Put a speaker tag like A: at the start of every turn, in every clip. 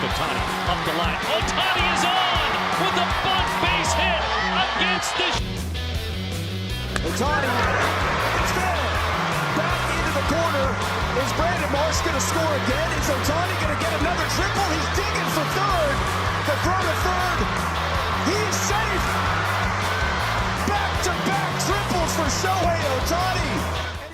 A: Ohtani up the line. Ohtani is on with a bunt base hit against the...
B: Ohtani, it's there. Back into the corner. Is Brandon Marsh going to score again? Is Ohtani going to get another triple? He's digging for third. The throw to third. He's safe. Back-to-back triples for Shohei Ohtani.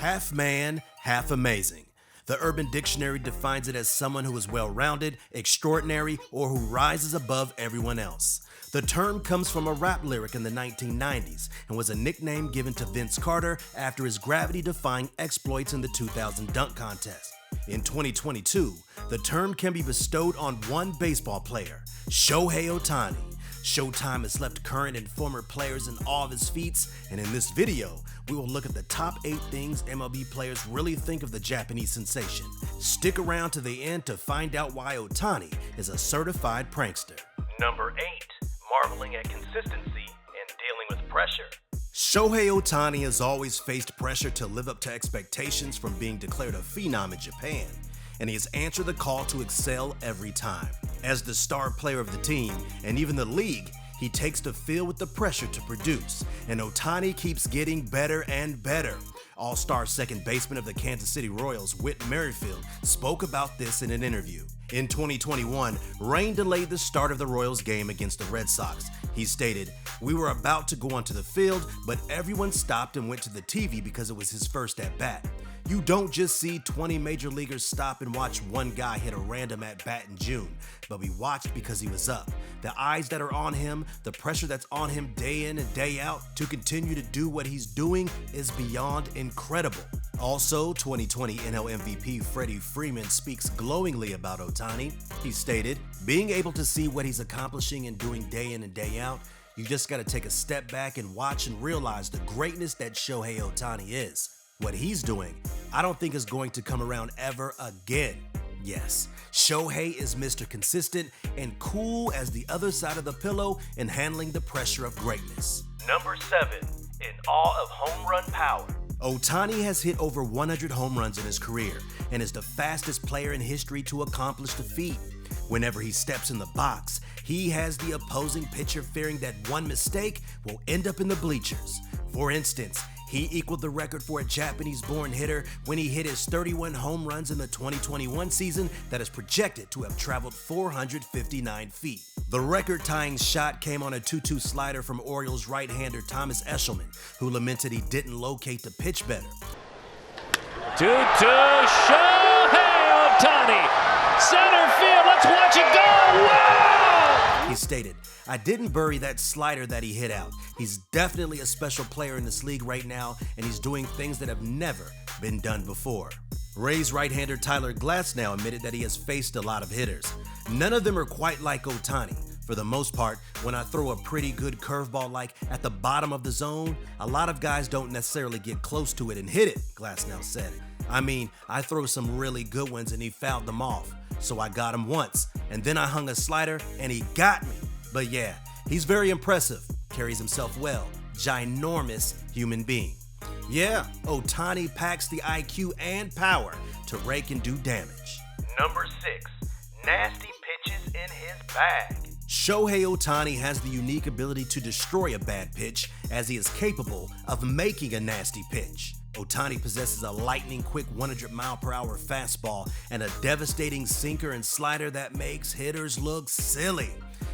C: Half man, half amazing. The Urban Dictionary defines it as someone who is well-rounded, extraordinary, or who rises above everyone else. The term comes from a rap lyric in the 1990s and was a nickname given to Vince Carter after his gravity-defying exploits in the 2000 dunk contest. In 2022, the term can be bestowed on one baseball player, Shohei Ohtani. Showtime has left current and former players in awe of his feats, and in this video, we will look at the top 8 things MLB players really think of the Japanese sensation. Stick around to the end to find out why Ohtani is a certified prankster.
D: Number 8, marveling at consistency and dealing with pressure.
C: Shohei Ohtani has always faced pressure to live up to expectations from being declared a phenom in Japan, and he has answered the call to excel every time. As the star player of the team, and even the league, he takes the field with the pressure to produce, and Ohtani keeps getting better and better. All-star second baseman of the Kansas City Royals, Whit Merrifield, spoke about this in an interview. In 2021, rain delayed the start of the Royals game against the Red Sox. He stated, "We were about to go onto the field, but everyone stopped and went to the TV because it was his first at-bat. You don't just see 20 major leaguers stop and watch one guy hit a random at-bat in June, but we watched because he was up. The eyes that are on him, the pressure that's on him day in and day out to continue to do what he's doing is beyond incredible." Also, 2020 NL MVP Freddie Freeman speaks glowingly about Ohtani. He stated, "Being able to see what he's accomplishing and doing day in and day out, you just gotta take a step back and watch and realize the greatness that Shohei Ohtani is. What he's doing, I don't think is going to come around ever again." Yes, Shohei is Mr. Consistent and cool as the other side of the pillow in handling the pressure of greatness.
D: Number 7, in awe of home run power.
C: Ohtani has hit over 100 home runs in his career and is the fastest player in history to accomplish the feat. Whenever he steps in the box, he has the opposing pitcher fearing that one mistake will end up in the bleachers. For instance, he equaled the record for a Japanese-born hitter when he hit his 31 home runs in the 2021 season that is projected to have traveled 459 feet. The record-tying shot came on a 2-2 slider from Orioles right-hander Thomas Eshelman, who lamented he didn't locate the pitch better.
A: 2-2, Shohei Ohtani, center field, let's watch it go, wow!
C: He stated, "I didn't bury that slider that he hit out. He's definitely a special player in this league right now, and he's doing things that have never been done before." Rays right-hander Tyler Glasnow admitted that he has faced a lot of hitters. None of them are quite like Ohtani. For the most part, when I throw a pretty good curveball like at the bottom of the zone, a lot of guys don't necessarily get close to it and hit it, Glasnow said. "I mean, I throw some really good ones and he fouled them off. So I got him once, and then I hung a slider and he got me. But yeah, he's very impressive, carries himself well, ginormous human being." Yeah, Ohtani packs the IQ and power to rake and do damage.
D: Number 6, nasty pitches in his bag.
C: Shohei Ohtani has the unique ability to destroy a bad pitch, as he is capable of making a nasty pitch. Ohtani possesses a lightning-quick 100-mile-per-hour fastball and a devastating sinker and slider that makes hitters look silly.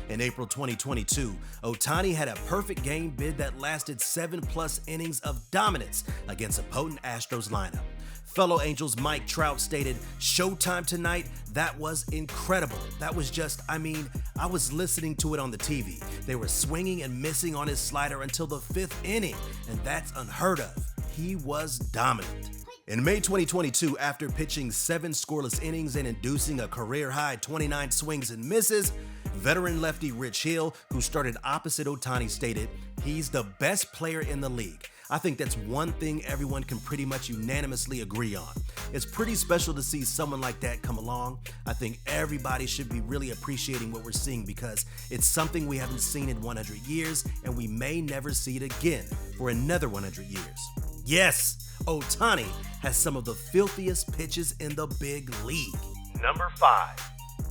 C: In April 2022, Ohtani had a perfect game bid that lasted 7+ innings of dominance against a potent Astros lineup. Fellow Angels Mike Trout stated, "Showtime tonight, that was incredible. That was just, I was listening to it on the TV. They were swinging and missing on his slider until the 5th inning, and that's unheard of. He was dominant." In May 2022, after pitching 7 scoreless innings and inducing a career-high 29 swings and misses, veteran lefty Rich Hill, who started opposite Ohtani, stated, "He's the best player in the league. I think that's one thing everyone can pretty much unanimously agree on. It's pretty special to see someone like that come along. I think everybody should be really appreciating what we're seeing because it's something we haven't seen in 100 years and we may never see it again for another 100 years. Yes, Ohtani has some of the filthiest pitches in the big league."
D: Number 5,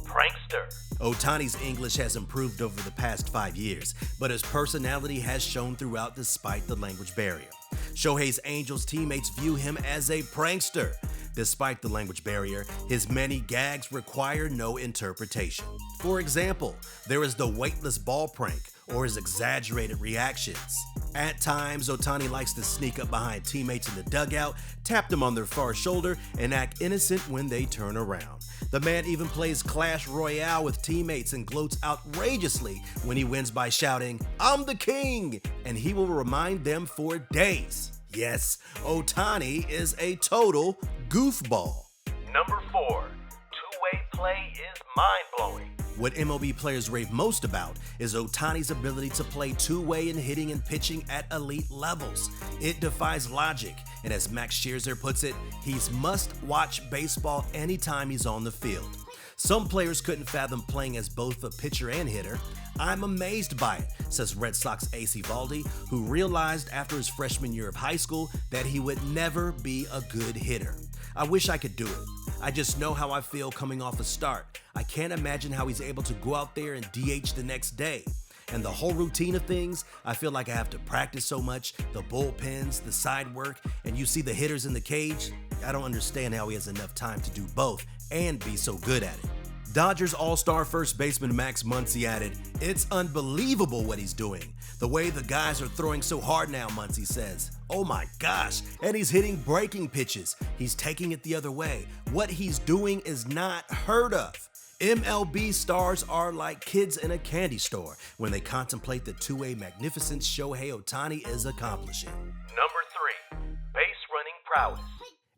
D: Prankster.
C: Ohtani's English has improved over the past 5 years, but his personality has shown throughout despite the language barrier. Shohei's Angels teammates view him as a prankster. Despite the language barrier, his many gags require no interpretation. For example, there is the weightless ball prank or his exaggerated reactions. At times, Ohtani likes to sneak up behind teammates in the dugout, tap them on their far shoulder, and act innocent when they turn around. The man even plays Clash Royale with teammates and gloats outrageously when he wins by shouting, "I'm the king!" and he will remind them for days. Yes, Ohtani is a total goofball.
D: Number 4. Two-way play is mind-blowing.
C: What MLB players rave most about is Ohtani's ability to play two-way in hitting and pitching at elite levels. It defies logic, and as Max Scherzer puts it, he's must-watch baseball anytime he's on the field. Some players couldn't fathom playing as both a pitcher and hitter. I'm amazed by it, says Red Sox ace Eovaldi, who realized after his freshman year of high school that he would never be a good hitter. I wish I could do it. I just know how I feel coming off a start. I can't imagine how he's able to go out there and DH the next day. And the whole routine of things, I feel like I have to practice so much, the bullpens, the side work, and you see the hitters in the cage. I don't understand how he has enough time to do both and be so good at it. Dodgers All-Star first baseman Max Muncy added, "It's unbelievable what he's doing. The way the guys are throwing so hard now," Muncy says. "Oh my gosh, and he's hitting breaking pitches. He's taking it the other way. What he's doing is not heard of." MLB stars are like kids in a candy store when they contemplate the two-way magnificence Shohei Ohtani is accomplishing.
D: Number 3. Base running prowess.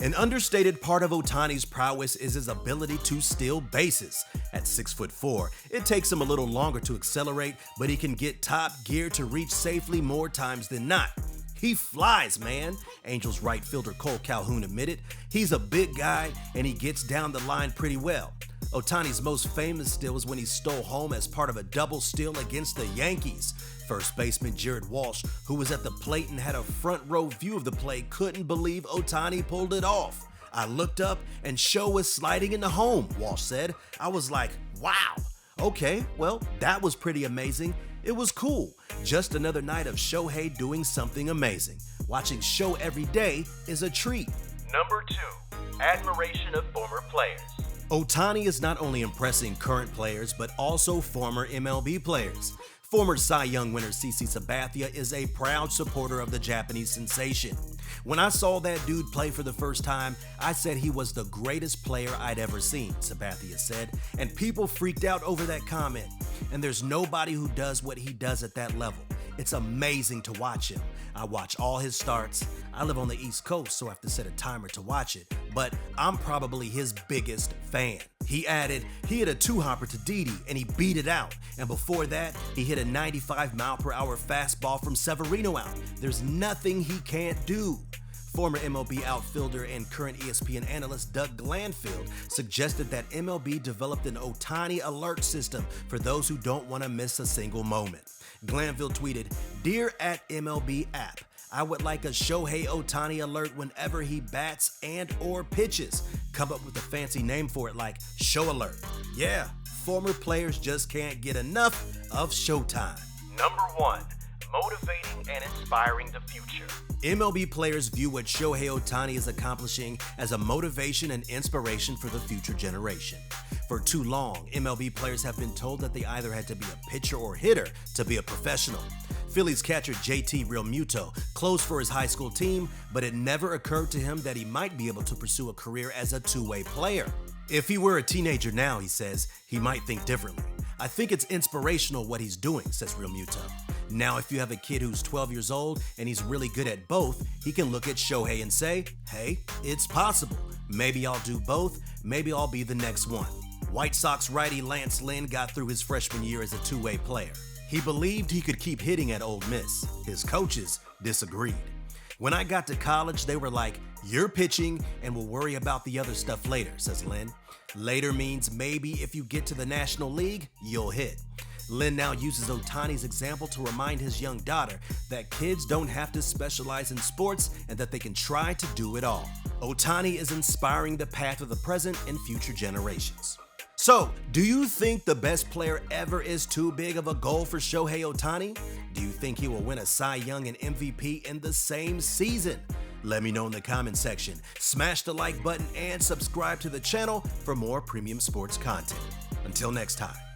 C: An understated part of Ohtani's prowess is his ability to steal bases. At 6'4", it takes him a little longer to accelerate, but he can get top gear to reach safely more times than not. He flies, man, Angels right fielder Cole Calhoun admitted. He's a big guy, and he gets down the line pretty well. Ohtani's most famous steal was when he stole home as part of a double steal against the Yankees. First baseman Jared Walsh, who was at the plate and had a front row view of the play, couldn't believe Ohtani pulled it off. "I looked up and Show was sliding into home," Walsh said. "I was like, wow. Okay, well, that was pretty amazing. It was cool. Just another night of Shohei doing something amazing. Watching Show every day is a treat."
D: Number 2. Admiration of former players.
C: Ohtani is not only impressing current players, but also former MLB players. Former Cy Young winner CC Sabathia is a proud supporter of the Japanese sensation. "When I saw that dude play for the first time, I said he was the greatest player I'd ever seen," Sabathia said, and people freaked out over that comment. "And there's nobody who does what he does at that level. It's amazing to watch him. I watch all his starts. I live on the East Coast, so I have to set a timer to watch it, but I'm probably his biggest fan." He added, "He hit a two-hopper to Didi and he beat it out. And before that, he hit a 95-mile-per-hour fastball from Severino out. There's nothing he can't do." Former MLB outfielder and current ESPN analyst Doug Glanfield suggested that MLB developed an Ohtani alert system for those who don't want to miss a single moment. Glanfield tweeted, "Dear @MLB app, I would like a Shohei Ohtani alert whenever he bats and or pitches. Come up with a fancy name for it like Show Alert." Yeah, former players just can't get enough of Showtime.
D: Number 1. Motivating and inspiring the future.
C: MLB players view what Shohei Ohtani is accomplishing as a motivation and inspiration for the future generation. For too long, MLB players have been told that they either had to be a pitcher or hitter to be a professional. Phillies catcher JT Realmuto closed for his high school team, but it never occurred to him that he might be able to pursue a career as a two-way player. "If he were a teenager now," he says, "he might think differently. I think it's inspirational what he's doing," says Realmuto. Now, if you have a kid who's 12 years old and he's really good at both, he can look at Shohei and say, "Hey, it's possible. Maybe I'll do both. Maybe I'll be the next one." White Sox righty Lance Lynn got through his freshman year as a two-way player. He believed he could keep hitting at Ole Miss. His coaches disagreed. "When I got to college, they were like, 'You're pitching and we'll worry about the other stuff later,'" says Lynn. Later means maybe if you get to the National League, you'll hit. Lynn now uses Ohtani's example to remind his young daughter that kids don't have to specialize in sports and that they can try to do it all. Ohtani is inspiring the path of the present and future generations. So, do you think the best player ever is too big of a goal for Shohei Ohtani? Do you think he will win a Cy Young and MVP in the same season? Let me know in the comment section. Smash the like button and subscribe to the channel for more premium sports content. Until next time.